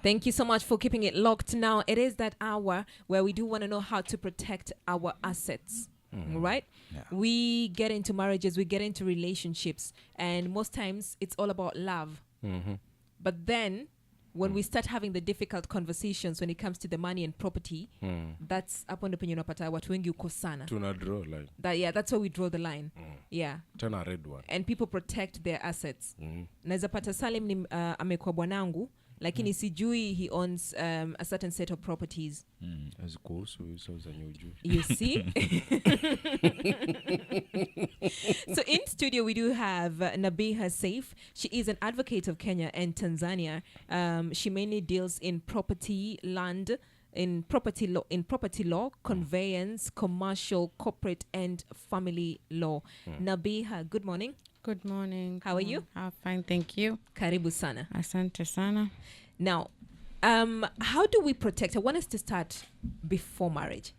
Thank you so much for keeping it locked. Now, it is that hour where we do want to know how to protect our assets. Right? Yeah. We get into marriages, we get into relationships, and most times it's all about love. But then when we start having the difficult conversations when it comes to the money and property, that's upon opinion unapata watu wengi ukosana. Tuna draw like That's where we draw the line. Yeah. turn a red one. And people protect their assets. Naweza pata Salim ni amekuwa bwanangu, lakini sijui he owns a certain set of properties. As course we so za nyuju. You see? So in studio we do have Nabiha Seif. She is an advocate of Kenya and Tanzania. She mainly deals in property, land, in property law, conveyance, commercial, corporate, and family law. Nabiha, good morning. Good morning. How are you? I'm fine, thank you. Karibu sana. Asante sana. Now, how do we protect? I want us to start before marriage.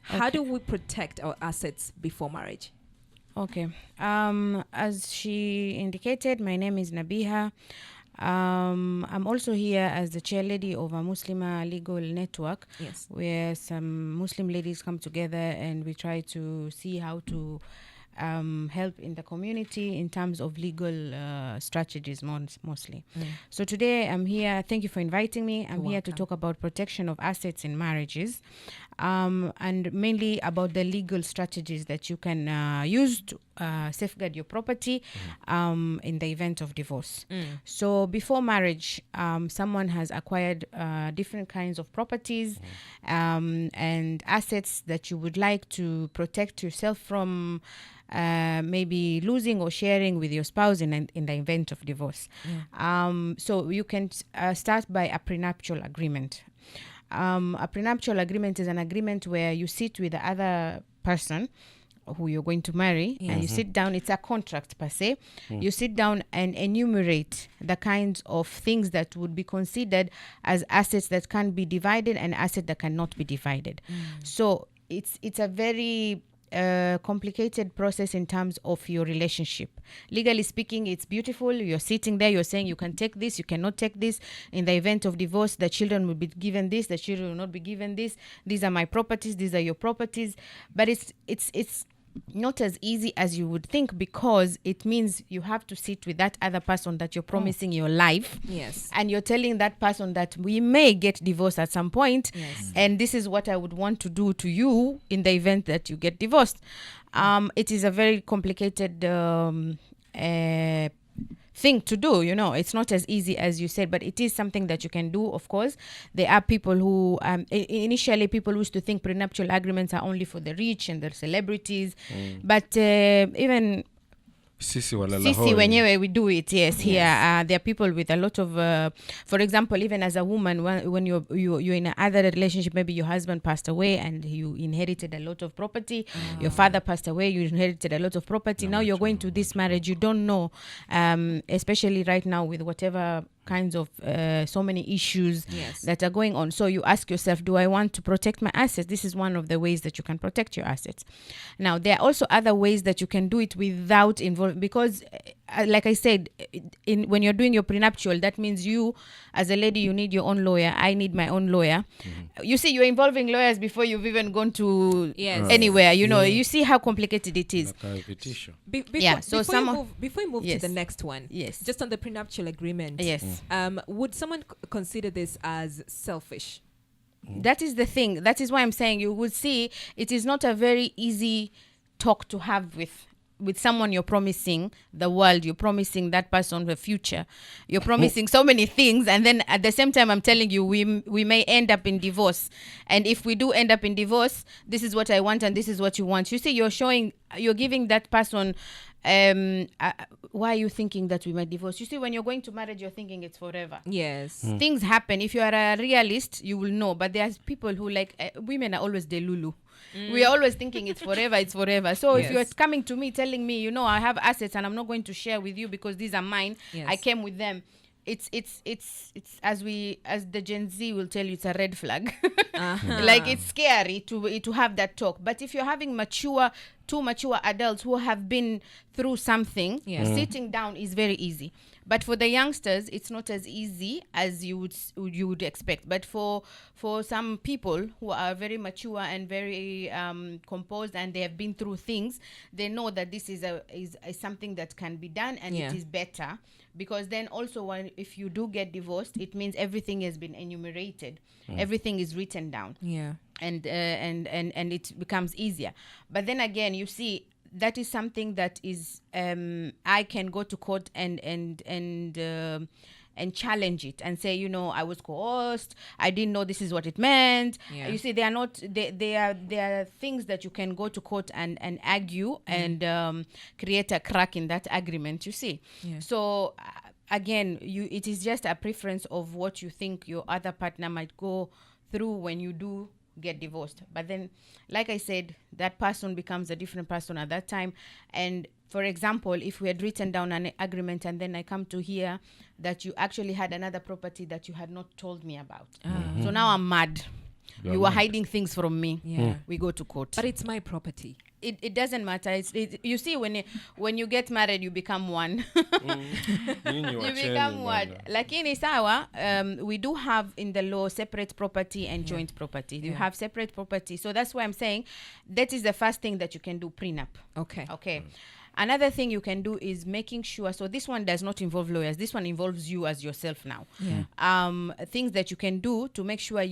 How do we protect our assets before marriage? Okay. As she indicated, my name is Nabiha. I'm also here as the chairlady of a Muslima legal network, Yes. where some Muslim ladies come together and we try to see how to help in the community in terms of legal strategies mostly. So today I'm here. Thank you for inviting me. I'm here to talk about protection of assets in marriages, and mainly about the legal strategies that you can use to safeguard your property in the event of divorce. So before marriage, someone has acquired different kinds of properties and assets that you would like to protect yourself from maybe losing or sharing with your spouse in the event of divorce. So you can start by a prenuptial agreement. A prenuptial agreement is an agreement where you sit with the other person who you're going to marry, and you sit down. It's a contract per se. You sit down and enumerate the kinds of things that would be considered as assets that can be divided and assets that cannot be divided. So it's a very complicated process in terms of your relationship. Legally speaking, it's beautiful. You're sitting there, you're saying you can take this, you cannot take this. In the event of divorce, the children will be given this, the children will not be given this. These are my properties, these are your properties. But it's not as easy as you would think, because it means you have to sit with that other person that you're promising your life. Yes. And you're telling that person that we may get divorced at some point. Yes. And this is what I would want to do to you in the event that you get divorced. It is a very complicated thing to do. It's not as easy as you said, but it is something that you can do. Of course, there are people who initially people used to think prenuptial agreements are only for the rich and the celebrities, but even Sisi wenyewe we do it. Yes. Here there are people with a lot of for example, even as a woman, when you're in another relationship, maybe your husband passed away and you inherited a lot of property. Your father passed away, you inherited a lot of property. Now you're going to this marriage, you don't know, especially right now with whatever kinds of so many issues that are going on. So you ask yourself, do I want to protect my assets? This is one of the ways that you can protect your assets. Now, there are also other ways that you can do it without involving, because like I said, when you're doing your prenuptial, that means you, as a lady, you need your own lawyer. I need my own lawyer. You see, you're involving lawyers before you've even gone to anywhere. You see how complicated it is. Before you move to the next one, just on the prenuptial agreement, would someone consider this as selfish? That is the thing. That is why I'm saying you would see it is not a very easy talk to have with someone you're promising the world, you're promising that person the future, you're promising so many things, and then at the same time I'm telling you we may end up in divorce, and if we do end up in divorce, this is what I want and this is what you want. You see, you're giving that person why are you thinking that we might divorce? You see, when you're going to marriage, you're thinking it's forever. Yes. Things happen. If you are a realist, you will know, but there's people who women are always delulu. We are always thinking it's forever. So if you're coming to me telling me, I have assets and I'm not going to share with you because these are mine, I came with them, it's as the Gen Z will tell you, it's a red flag. Like, it's scary to have that talk. But if you're having mature two mature adults who have been through something, Yeah. sitting down is very easy. But for the youngsters, it's not as easy as you would expect. But for some people who are very mature and very composed, and they have been through things, they know that this is something that can be done, and Yeah. it is better, because then also if you do get divorced, it means everything has been enumerated, everything is written down, Yeah. and it becomes easier. But then again, you see, that is something that is I can go to court and challenge it and say, I was coerced, I didn't know this is what it meant. Yeah. You see, they are not, they are things that you can go to court and argue and create a crack in that agreement, you see. Yeah. So again, it is just a preference of what you think your other partner might go through when you do get divorced. But then, like I said, that person becomes a different person at that time. And for example, if we had written down an agreement and then I come to hear that you actually had another property that you had not told me about, so now I'm mad. You were hiding things from me. Yeah. We go to court. But it's my property. It doesn't matter. You see, when you get married, you become one. You become one. Lakini sawa, we do have in the law separate property and joint property. You have separate property. So that's why I'm saying that is the first thing that you can do, prenup. Okay. Another thing you can do is making sure, so this one does not involve lawyers. This one involves you as yourself now. Yeah. Things that you can do to make sure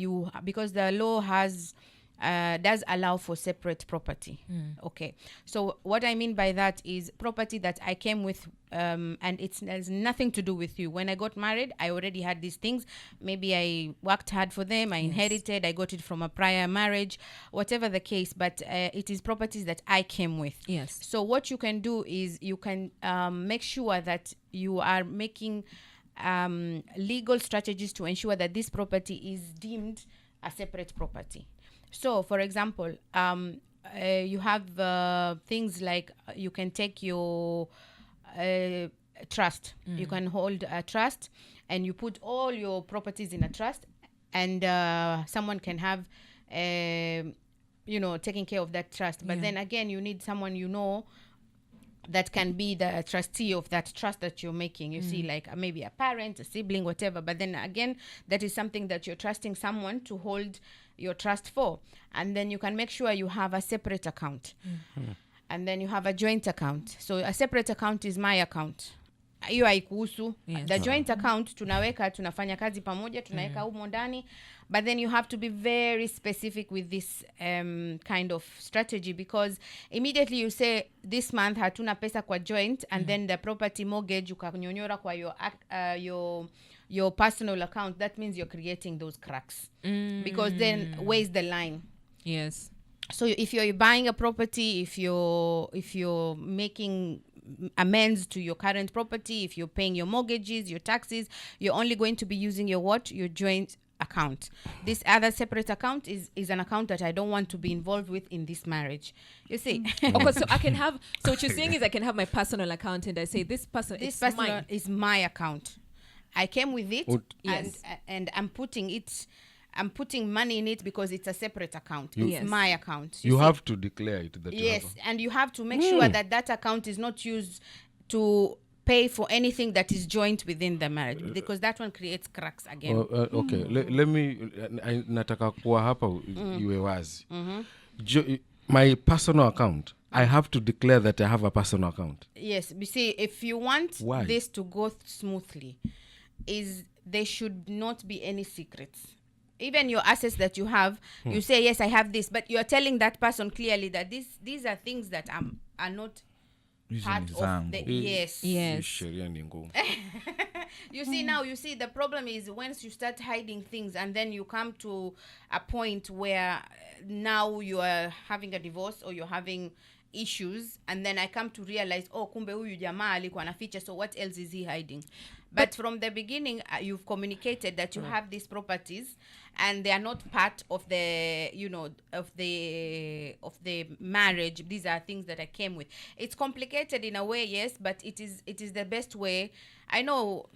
because the law does allow for separate property. Okay. So what I mean by that is property that I came with, and it has nothing to do with you. When I got married, I already had these things. Maybe I worked hard for them. I inherited. I got it from a prior marriage, whatever the case. But it is properties that I came with. Yes. So what you can do is you can make sure that you are making legal strategies to ensure that this property is deemed a separate property. So, for example, you have things like you can take your trust. You can hold a trust and you put all your properties in a trust, and someone can have, taking care of that trust. But then again, you need someone that can be the trustee of that trust that you're making. You see, like maybe a parent, a sibling, whatever. But then again, that is something that you're trusting someone to hold your trust for. And then you can make sure you have a separate account. And then you have a joint account. So a separate account is my account. Hiyo haikuhusu. The joint account tunafanya kazi pamoja, tunaweka humo ndani. But then you have to be very specific with this kind of strategy, because immediately you say this month hatuna pesa kwa joint, and then the property mortgage ukanyonyora kwa your personal account. That means you're creating those cracks, because then where's the line? Yes. So if you're buying a property, if you're making amends to your current property, if you're paying your mortgages, your taxes, you're only going to be using your joint account. This other separate account is an account that I don't want to be involved with in this marriage. You see? Okay, so I can have, so what you're saying is I can have my personal account and I say this personal is my account. I came with it, and I'm putting money in it because it's a separate account. It's my account. You have to declare it. And you have to make sure that account is not used to pay for anything that is joint within the marriage, because that one creates cracks again. Okay, let me nataka kuwa hapa iwe wazi. My personal account, I have to declare that I have a personal account. Yes, you see, if you want this to go smoothly, there should not be any secrets. Even your assets that you have, you say, yes, I have this, but you're telling that person clearly that these are things that are not part of the... Yes. You see, now, the problem is once you start hiding things, and then you come to a point where now you are having a divorce or you're having issues, and then I come to realize, kumbe huyu jamaa alikuwa anaficha, so what else is he hiding? But from the beginning, you've communicated that you have these properties, and they are not part of the, of the marriage. These are things that I came with. It's complicated in a way, yes, but it is the best way. I know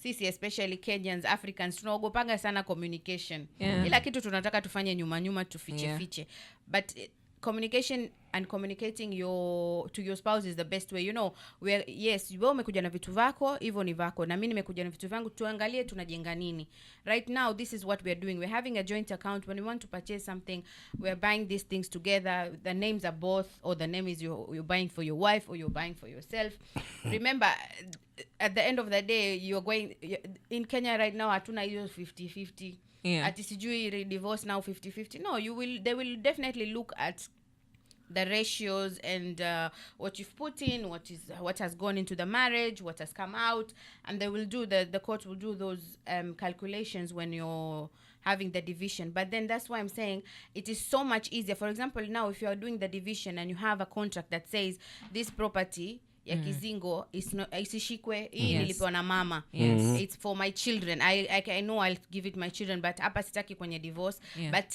sisi, especially Kenyans, Africans, tunaogopanga sana communication. Ila kitu tunataka tufanye nyuma tufiche. But communication and communicating to your spouse is the best way. You know, where yes, wewe umekuja na vitu vako, hivyo ni vako, na mimi nimekuja na vitu vangu, tuangalie tunajenga nini. Right now, this is what we're doing. We're having a joint account. When we want to purchase something, we're buying these things together. The names are both, or the name is you're buying for your wife or you're buying for yourself. Remember, at the end of the day, you're going in Kenya right now, hatuna hiyo 50-50. Yeah. Ati sijui divorce now 50-50. No, they will definitely look at the ratios and what you've put in, what has gone into the marriage, what has come out, and they will do the court will do those calculations when you're having the division. But then that's why I'm saying it is so much easier. For example, now if you are doing the division and you have a contract that says this property ya kizingo isishikwe, hii nilipewa na mama, it's for my children, I know I'll give it my children, but hapa sitaki kwenye divorce, but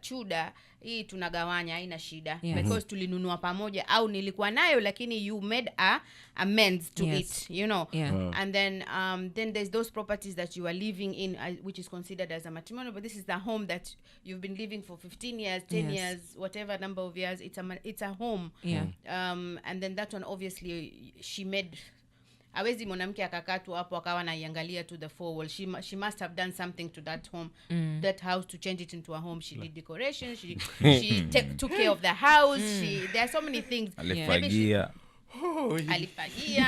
chuda hii tunagawanya, haina shida, because tulinunua pamoja, au nilikuwa nayo lakini you made amends to it, you know. And then there's those properties that you are living in, which is considered as a matrimonial, but this is the home that you've been living for 15 years, 10 years, whatever number of years. It's a home. And then that one, obviously, she made, awezi mwanamke akakatu hapo akawa naiangalia to the four wall. She must have done something to that home, that house, to change it into a home. She did decoration, she took care of the house, there are so many things. Alifagia. Alifagia.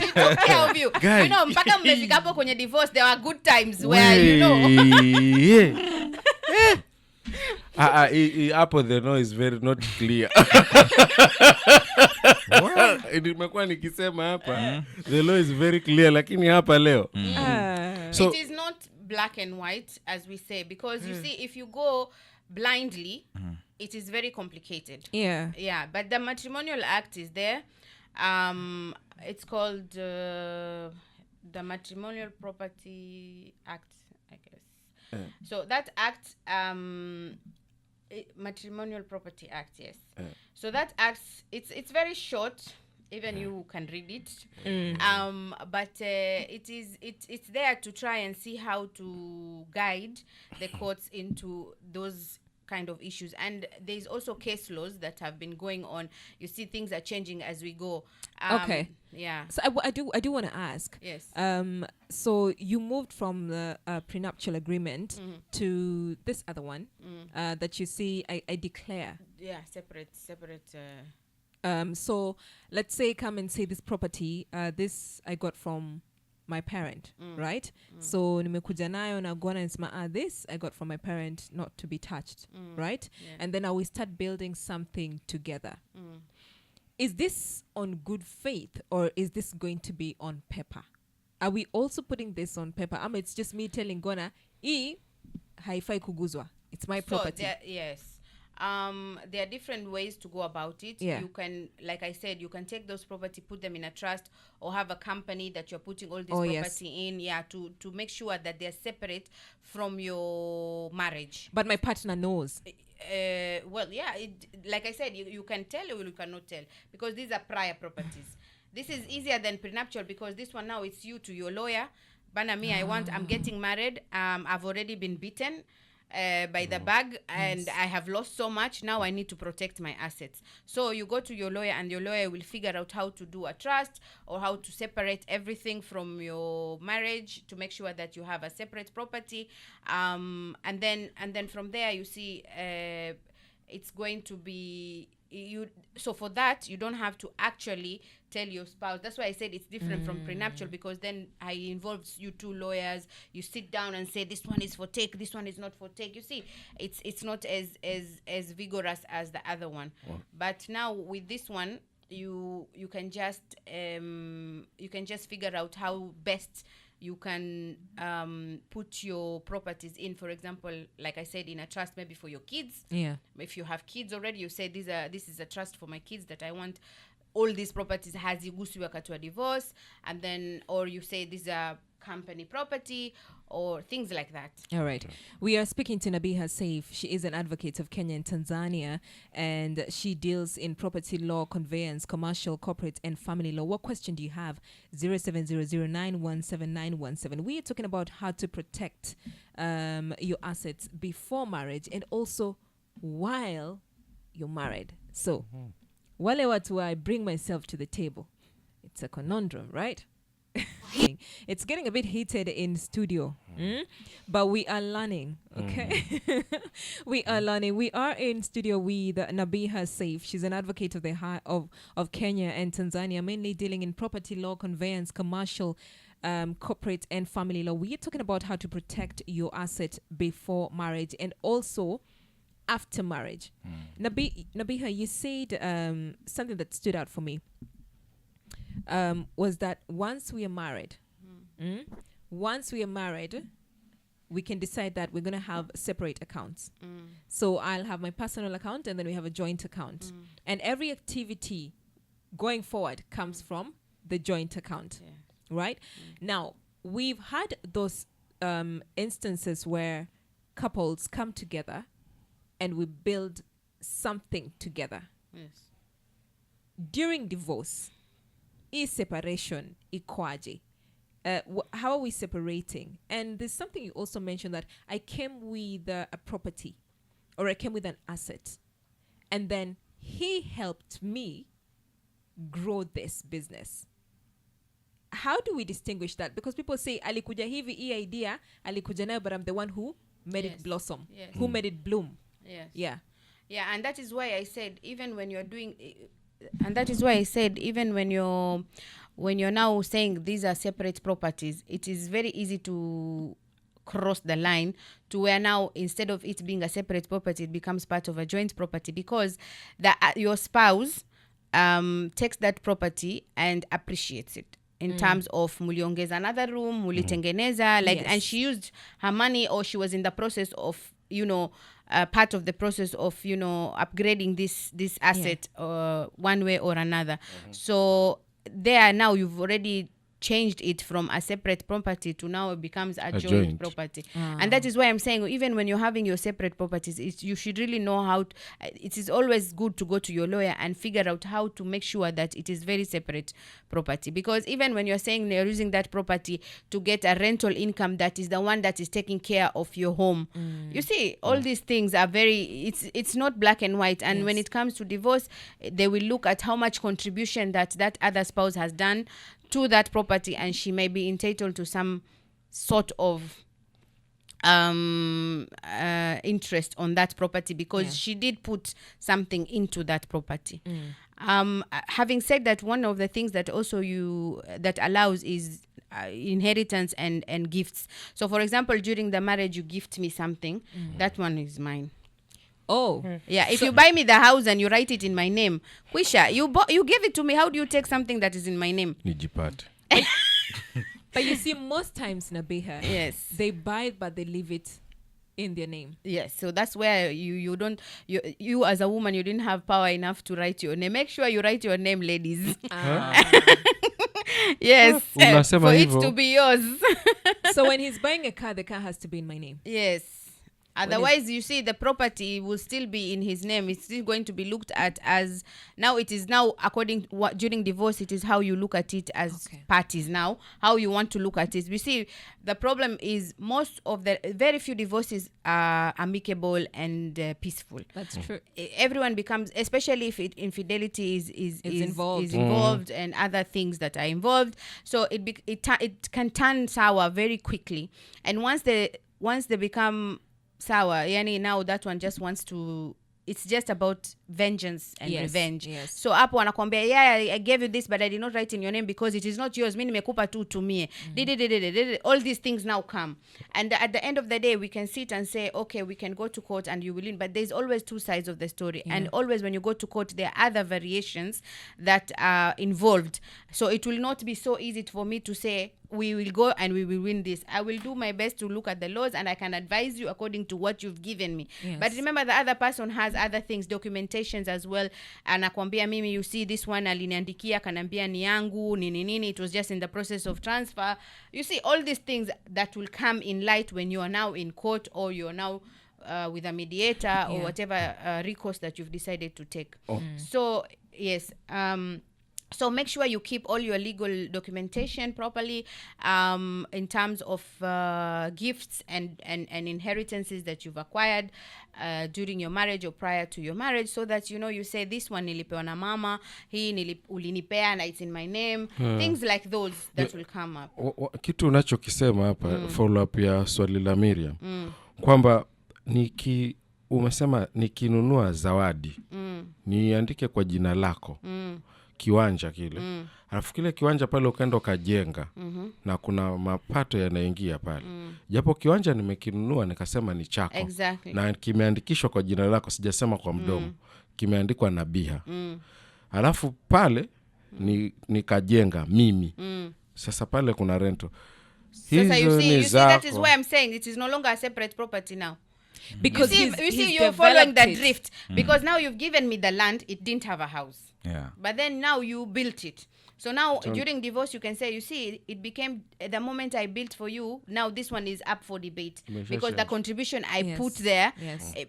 She took care of you. You know, mpaka mmefika hapo kwenye divorce, there were good times where, you know. Hapo the law is very not clear. Nimekuwa nikisema hapa the law is very clear, lakini hapa leo so it is not black and white, as we say, because you see, if you go blindly, it is very complicated. But the Matrimonial Act is there. It's called the Matrimonial Property Act, I guess. So that act, Matrimonial Property Act, yes. So that act, it's very short. Even you can read it. But it's there to try and see how to guide the courts into those kind of issues. And there's also case laws that have been going on. You see, things are changing as we go. Okay. Yeah. So I do want to ask. Yes. So you moved from the prenuptial agreement to this other one that you see. I declare. Yeah, separate. So let's say come and say this property. This I got from my parent, right? So nimekuja nayo na gona nisema, this I got from my parent, not to be touched, right? And then I will start building something together. Is this on good faith, or is this going to be on paper? Are we also putting this on paper? It's just me telling Gona, haifai kuguzwa. It's my property. Yes. There are different ways to go about it. You can, like I said, you can take those property, put them in a trust, or have a company that you're putting all this property in, to make sure that they're separate from your marriage. But my partner knows. Well, yeah, like I said, you can tell or you cannot tell, because these are prior properties. This is easier than prenuptial, because this one now, it's you to your lawyer. Bana me, I'm getting married. I've already been beaten by the bag, and I have lost so much. Now I need to protect my assets. So you go to your lawyer, and your lawyer will figure out how to do a trust, or how to separate everything from your marriage to make sure that you have a separate property. And then from there, you see, it's going to be you. So for that, you don't have to actually tell your spouse. That's why I said it's different from prenuptial, because then I involves you two lawyers. You sit down and say, this one is for take, this one is not for take. You see, it's not as vigorous as the other one. But now with this one, you can just figure out how best you can put your properties in. For example, like I said, in a trust, maybe for your kids. If you have kids already, you say this is a trust for my kids that I want all these properties hazigusi wakati wa divorce, and then, or you say these are company property, or things like that. All right. We are speaking to Nabiha Seif. She is an advocate of Kenya and Tanzania, and she deals in property law, conveyance, commercial, corporate, and family law. What question do you have? 0700917917. We are talking about how to protect your assets before marriage and also while you're married. So wale watu, I bring myself to the table. It's a conundrum, right? It's getting a bit heated in studio, but we are learning, okay? We are learning. We are in studio with Nabiha Seif. She's an advocate of the of Kenya and Tanzania, mainly dealing in property law, conveyance, commercial, corporate and family law. We are talking about how to protect your asset before marriage and also after marriage. Nabiha, you said something that stood out for me. Was that once we are married, we can decide that we're going to have separate accounts. So I'll have my personal account and then we have a joint account. And every activity going forward comes from the joint account, right? Now, we've had those instances where couples come together and we build something together. Yes. During divorce, separation ikwaje? How are we separating? And there's something you also mentioned, that I came with a property, or I came with an asset, and then he helped me grow this business. How do we distinguish that? Because people say alikuja hivi, hii idea alikuja nayo, but I'm the one who made it blossom, who made it bloom. Yeah, and that is why I said, even when you're doing, and that is why I said, even when you're now saying these are separate properties, it is very easy to cross the line to where now, instead of it being a separate property, it becomes part of a joint property, because your spouse takes that property and appreciates it in terms of muliongeza another room, mulitengeneza, and she used her money, or she was in the process of, part of the process of, upgrading this asset one way or another. So there now you've already changed it from a separate property to now it becomes a joint property. And that is why I'm saying, even when you're having your separate properties, you should really know how it is always good to go to your lawyer and figure out how to make sure that it is very separate property. Because even when you're saying you're using that property to get a rental income, that is the one that is taking care of your home. You see, all these things are it's not black and white. And when it comes to divorce, they will look at how much contribution that other spouse has done to that property, and she may be entitled to some sort of interest on that property, because she did put something into that property. Having said that, one of the things that also that allows is inheritance and gifts. So for example, during the marriage, you gift me something, that one is mine. Yeah, if you buy me the house and you write it in my name, Kwisha, you gave it to me. How do you take something that is in my name? Nijipate. But you see, most times, Nabiha, yes, they buy it, but they leave it in their name. Yes, so that's where you don't, you as a woman, you didn't have power enough to write your name. Make sure you write your name, ladies. Yes, for it to be yours. So when he's buying a car, the car has to be in my name. Yes. Otherwise, you see, the property will still be in his name. It's still going to be looked at as, now it is now, according to what, during divorce, it is how you look at it as parties now, how you want to look at it. We see, the problem is very few divorces are amicable and peaceful. That's true. Everyone becomes, especially if infidelity is involved and other things that are involved. So it can turn sour very quickly. And once they become sour, yani now that one just wants to, it's just about vengeance and revenge. So hapo wanakwambia, I gave you this, but I did not write in your name because it is not yours. Mimi nimekupa tu tumie. All these things now come. And at the end of the day, we can sit and say, okay, we can go to court and you will win. But there's always two sides of the story. And always when you go to court, there are other variations that are involved. So it will not be so easy for me to say, we will go and we will win this. I will do my best to look at the laws and I can advise you according to what you've given me. But remember, the other person has other things, documentations as well. Anakwambia mimi, you see, this one aliniandikia kanambia ni yangu nini, it was just in the process of transfer. You see, all these things that will come in light when you are now in court, or you're now with a mediator or whatever recourse that you've decided to take. So yes, So make sure you keep all your legal documentation properly, in terms of gifts and inheritances that you've acquired during your marriage or prior to your marriage, so that you say this one nilipewa na mama, hii ulinipea na it's in my name, things like those that will come up. Kitu unachokisema hapa follow up ya swali la Miriam, kwamba umesema nikinunua zawadi niandike kwa jina lako kiwanja kile, alafu kile kiwanja pale ukaenda ukajenga na kuna mapato yanaingia pale, japo kiwanja nimekinunua nikasema ni chako, exactly, na kimeandikishwa kwa jina lako, sijasema kwa mdomo, kimeandikwa Nabiha, alafu pale nikajenga mimi, sasa pale kuna rento. Sasa you see that is why I'm saying it is no longer a separate property now. Because you see you're following the drift, because now you've given me the land, it didn't have a house. Yeah. But then now you built it. So now during divorce you can say, you see, it became the moment I built for you, now this one is up for debate, because the contribution I put there,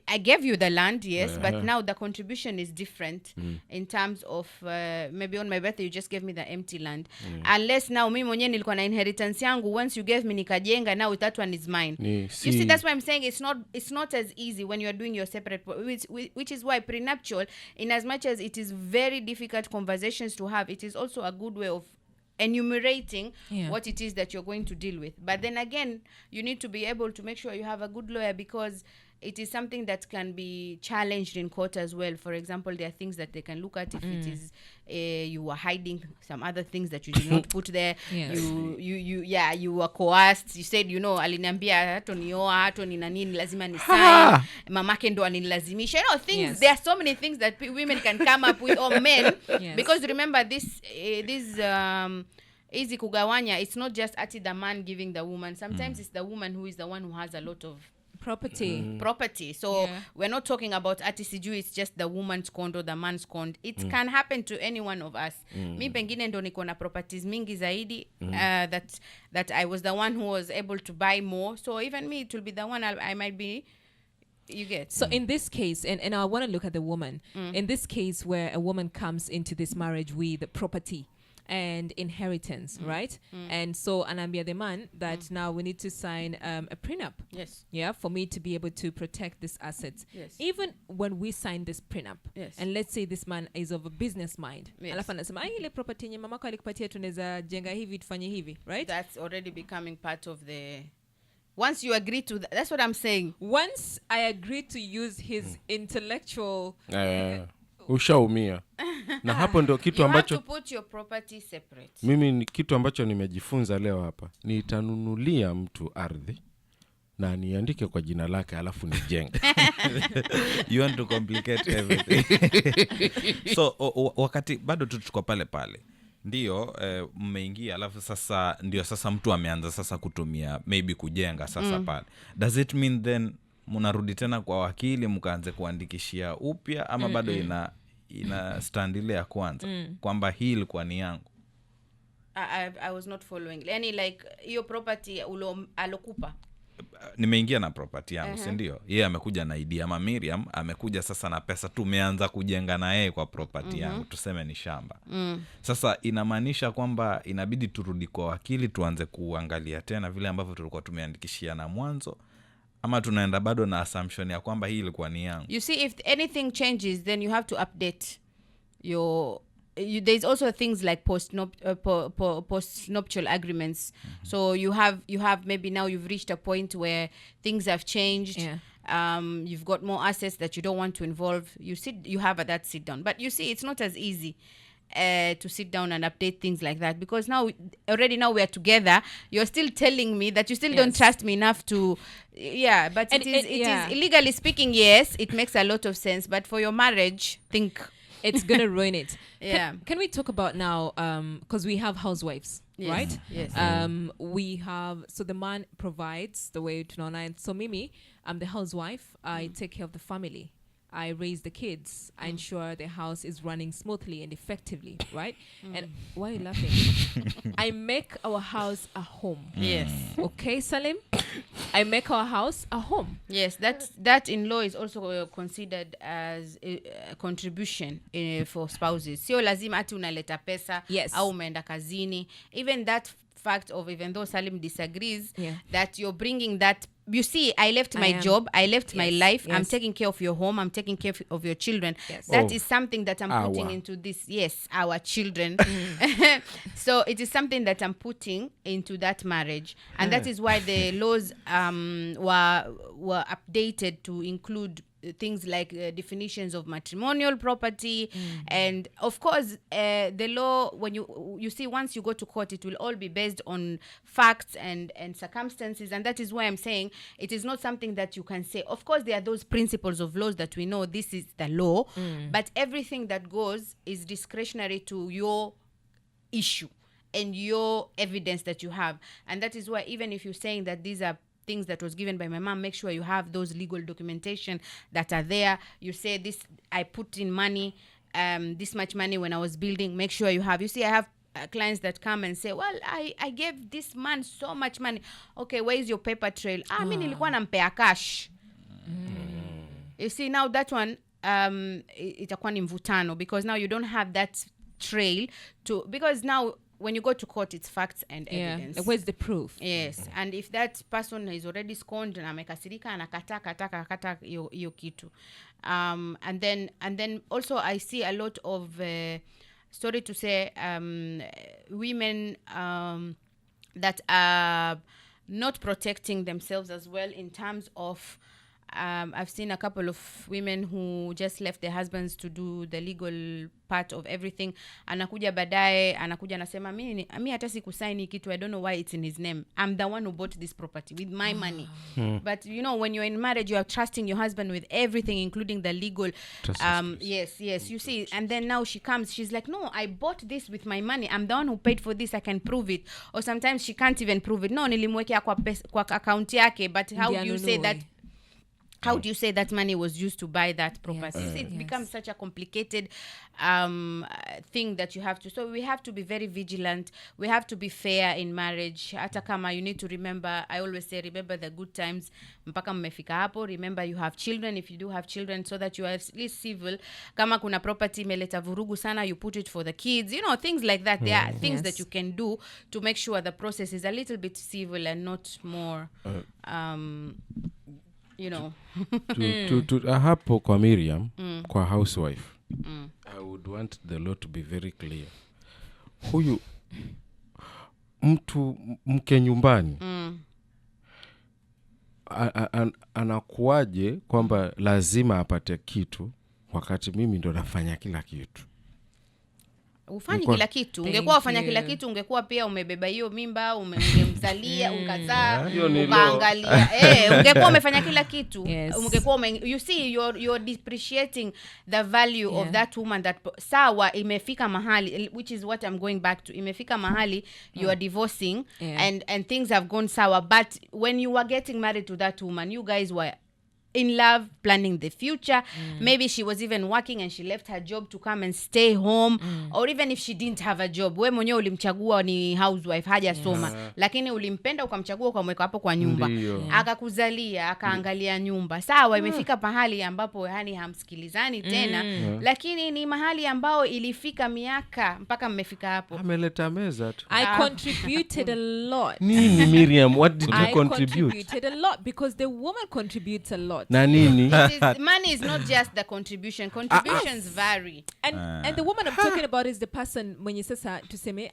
I gave you the land, yes, but now the contribution is different in terms of maybe on my birthday you just gave me the empty land, unless now mimi mwenyewe nilikuwa na inheritance yangu, once you gave me nikajenga, now that one is mine. You see, that's why I'm saying it's not as easy when you are doing your separate, which is why prenuptial, in as much as it is very difficult conversations to have, it is also a good way of enumerating what it is that you're going to deal with. But then again, you need to be able to make sure you have a good lawyer, because it is something that can be challenged in court as well. For example, there are things that they can look at if it is you were hiding some other things that you did not put there. You were coerced. You said, aliniambia hato nioa, hato nina nini, lazima ni sign, mamake ndo alinilazimisha. Things, there are so many things that women can come up with, or men, because remember this easy kugawanya, it's not just ati the man giving the woman. Sometimes it's the woman who is the one who has a lot of property. So we're not talking about ati sijui, it's just the woman's condo, the man's condo. It can happen to any one of us. Mi pengine ndo niko na properties mingi zaidi, that I was the one who was able to buy more. So even me, it will be the one I might be, you get. So in this case, and I want to look at the woman, in this case where a woman comes into this marriage with property and inheritance, right? And so Anambia the man that now we need to sign a prenup. Yes. Yeah, for me to be able to protect this assets. Yes. Even when we sign this prenup, and let's say this man is of a business mind, alafu anasema ile property nye mamako alikupatia tunaweza jenga hivi tufanye hivi, right? That's already becoming part of the, once you agree to that, that's what I'm saying. Once I agree to use his intellectual ushaumia. Na hapo ndio kitu ambacho you have to put your property separate. Mimi ni kitu ambacho nimejifunza leo hapa. Nitanunulia mtu ardhi na niandike kwa jina lake alafu nijenge. You want to complicate everything. So wakati bado tuko pale ndio mmeingia, alafu sasa ndio sasa mtu ameanza sasa kutumia maybe kujenga sasa pale. Does it mean then mnarudi tena kwa wakili mkaanze kuandikishia upya, ama bado ina stand ile ya kwanza kwamba hii ilikuwa ni yangu? I was not following. Yani like hiyo property alokupa, nimeingia na property yangu, si ndio? Yeye amekuja na idea, ama Miriam amekuja sasa na pesa, tumeanza kujenga na yeye kwa property yangu, tuseme ni shamba. Sasa inamaanisha kwamba inabidi turudi kwa wakili tuanze kuangalia tena vile ambavyo tulikuwa tumeandikishia na mwanzo, ama tunaenda bado na assumption ya kwamba hii ilikuwa ni yangu? You see, if anything changes, then you have to update your there's also things like post-nuptial agreements. So you have maybe now you've reached a point where things have changed. You've got more assets that you don't want to involve. You have that sit down. But you see, it's not as easy to sit down and update things like that, because now we are together. You're still telling me that you still don't trust me enough to but it is legally speaking, yes, it makes a lot of sense, but for your marriage, think it's gonna ruin it. Can we talk about now, because we have housewives, right? Yes. We have, so the man provides the way to know. So Mimi, I'm the housewife. I take care of the family. I raise the kids. I ensure the house is running smoothly and effectively, right? And why are you laughing? I make our house a home. Yes. Okay, Salim? I make our house a home. Yes, that in law is also considered as a contribution for spouses. Sio lazima ati unaleta pesa au umeenda kazini. Even that fact of, even though Salim disagrees, that you're bringing that, you see, I left my job, I left my life, I'm taking care of your home, I'm taking care of your children. That is something that I'm putting into this. Yes, our children. So it is something that I'm putting into that marriage, and that is why the laws were updated to include things like definitions of matrimonial property. And of course the law, when you see, once you go to court, it will all be based on facts and circumstances. And that is why I'm saying it is not something that you can say. Of course there are those principles of laws that we know this is the law, but everything that goes is discretionary to your issue and your evidence that you have. And that is why, even if you're saying that these are things that was given by my mom, make sure you have those legal documentation that are there. You say, this, I put in money, this much money when I was building. Make sure you have. You see, I have clients that come and say, well, I gave this man so much money. Okay, where is your paper trail? Mimi nilikuwa nampea cash. You see, now that one itakuwa ni mvutano, because now you don't have that trail to, because now when you go to court, it's facts and evidence. Where's the proof? Yes. And if that person is already scorned na amekasirika, anakata hiyo kitu. And then also I see a lot of sorry to say women that are not protecting themselves as well, in terms of I've seen a couple of women who just left their husbands to do the legal part of everything. Anakuja baadaye, anakuja nasema, mimi hata sikusaini kitu, I don't know why it's in his name. I'm the one who bought this property with my money. But you know, when you're in marriage, you are trusting your husband with everything, including the legal. Yes, you see. And then now she comes, she's like, no, I bought this with my money. I'm the one who paid for this. I can prove it. Or sometimes she can't even prove it. No, nilimwekea kwa account yake. But how do you say that? How do you say that money was used to buy that property? It becomes such a complicated thing that you have to. So we have to be very vigilant. We have to be fair in marriage. Hata kama, you need to remember, I always say, remember the good times. Mpaka mmefika hapo. Remember you have children, if you do have children, so that you are at least civil. Kama kuna property imeleta vurugu sana, you put it for the kids. You know, things like that. There are things that you can do to make sure the process is a little bit civil and not more you know. Hapo kwa Miriam, kwa housewife, I would want the law to be very clear. Huyu mtu mke nyumbani anakuaje kwamba lazima apate kitu wakati mimi ndo nafanya kila kitu? Ufanyi kila kitu. Ungekuwa ufanya kila kitu, ungekuwa pia umebeba hiyo mimba, ungemzalia, ukazaa, ukaangalia. Ungekuwa umefanya kila kitu. Ungekuwa you see, you're depreciating the value of that woman. That sawa, imefika mahali, which is what I'm going back to. Imefika mahali you are divorcing and things have gone sour, but when you were getting married to that woman, you guys were in love, planning the future. Maybe she was even working and she left her job to come and stay home. Or even if she didn't have a job, we mwenyewe ulimchagua ni housewife, hajasoma, lakini ulimpenda ukamchagua ukamweka hapo kwa nyumba, akakuzalia, akaangalia nyumba. Sawa, imefika pahali ambapo yani hamsikilizani tena, lakini ni mahali ambao ilifika miaka mpaka mmefika hapo. Ameleta meza tu. I contributed a lot. Nini Miriam, what did you contribute? I contributed a lot because the woman contributes a lot. Na nini? Money is not just the contribution. Contributions vary. And the woman I'm talking about is the person mwenye sasa tuseme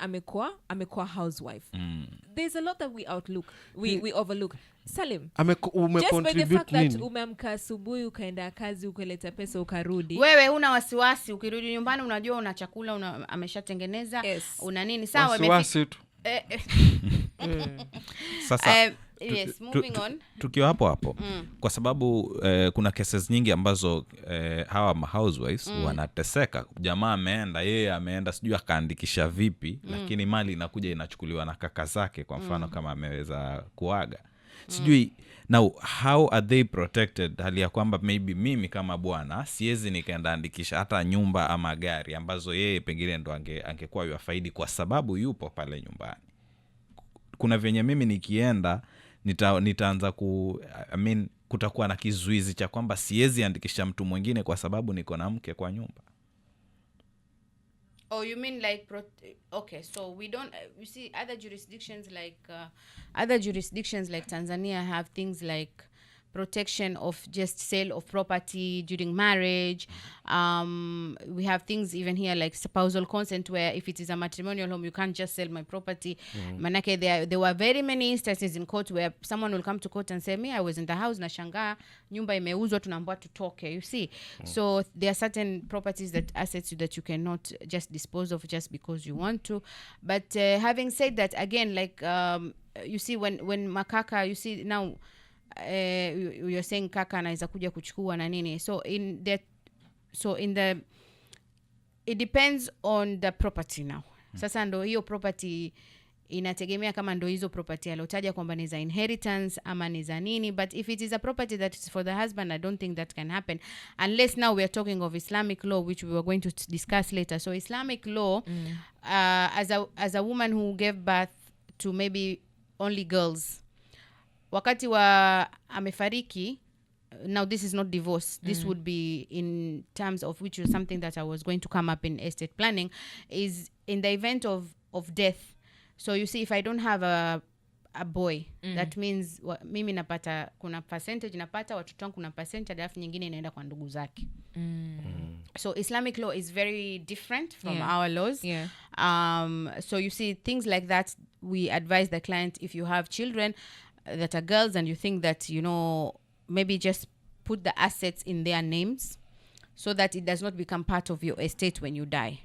amekuwa housewife. There's a lot that we overlook. Salim, just by the fact that umeamka asubuhi ukaenda kazi ukaleta pesa ukarudi, wewe una wasiwasi, ukirudi nyumbani unajua una chakula ameshatengeneza, una nini, sawa, wasiwasi tu. Sasa yes, moving on. Tukiwa hapo kwa sababu kuna cases nyingi ambazo hawa housewives wanateseka. Jamaa ameenda sijui akaandikisha vipi, lakini mali inakuja inachukuliwa na kaka zake, kwa mfano kama ameweza kuaga. sijui now how are they protected, hali ya kwamba maybe mimi kama bwana siwezi nikaenda andikisha hata nyumba ama gari ambazo yeye pengine ndo angekuwa yafaidi kwa sababu yupo pale nyumbani. Kuna venye mimi nikienda nitaanza kutakuwa na kizuizi cha kwamba siwezi andikisha mtu mwingine kwa sababu niko na mke kwa nyumba. Oh, you mean like okay, so we don't you see other jurisdictions like Tanzania have things like protection of just sale of property during marriage. We have things even here like spousal consent, where if it is a matrimonial home, you can't just sell my property. Manake there were very many instances in court where someone will come to court and say, me, I was in the house na shangaa nyumba imeuzwa tunaambiwa tutoke, you see. So there are certain properties, that assets that you cannot just dispose of just because you want to. But having said that, again, like you see when makaka, you see now you're saying kaka anaweza kuja kuchukua na nini, so in the it depends on the property now. Sasa ndo hiyo property inategemea kama ndo hizo property alotaja kwamba ni za inheritance ama ni za nini. But if it is a property that is for the husband, I don't think that can happen unless now we are talking of Islamic law, which we were going to discuss later. So Islamic law, as a woman who gave birth to maybe only girls, wakati wa amefariki, now this is not divorce, this would be in terms of which was something that I was going to come up in estate planning, is in the event of death. So you see, if I don't have a boy, that means mimi napata, kuna percentage napata, watoto wangu kuna percentage, alafu nyingine inaenda kwa ndugu zake. So Islamic law is very different from our laws. So you see, things like that, we advise the client, if you have children that are girls and you think that, you know, maybe just put the assets in their names so that it does not become part of your estate when you die.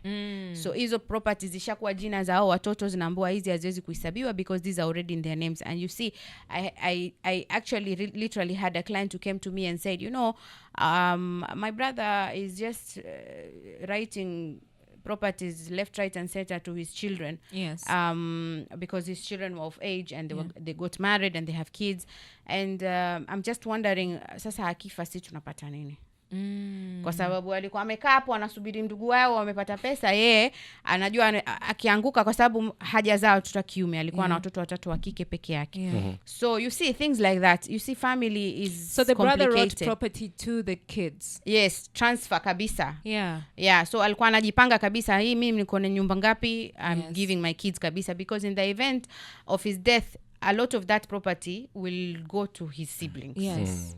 So hizo properties zishakuwa jina za hao watoto, zinaambiwa hizi haziwezi kuhesabiwa because these are already in their names. And you see, I actually literally had a client who came to me and said, you know, my brother is just writing properties left, right and center to his children. Yes. Because his children were of age and they got married and they have kids. And I'm just wondering, sasa akifa si tunapata nini? Kwa sababu alikuwa amekaa hapo anasubiri ndugu wao wamepata pesa, yeye anajua akianguka, kwa sababu hajazaa watoto kiume, alikuwa na watoto watatu wa kike peke yake. So you see things like that. You see, family is so the complicated. brother wrote property to the kids. Yes, transfer kabisa. Yeah, so alikuwa anajipanga kabisa, hii mimi niko na nyumba ngapi, I'm giving my kids kabisa, because in the event of his death, a lot of that property will go to his siblings.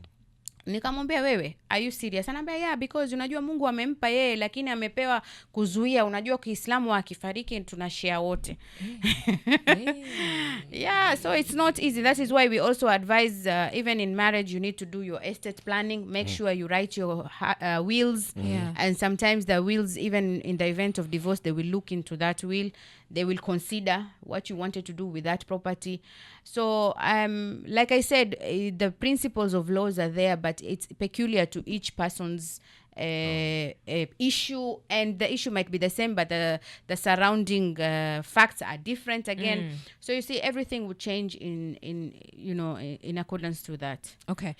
Nikamwambia, wewe, are you serious? Anambia, yeah, because unajua Mungu amempa yeye, lakini amepewa kuzuia, unajua Kiislamu akifariki tunashare wote. Yeah, so it's not easy. That is why we also advise, even in marriage, you need to do your estate planning. Make sure you write your wills. And sometimes the wills, even in the event of divorce, they will look into that will. They will consider what you wanted to do with that property. So, like I said, the principles of laws are there, but it's peculiar to each person's issue, and the issue might be the same, but the surrounding facts are different again. So you see, everything would change in accordance to that. Okay.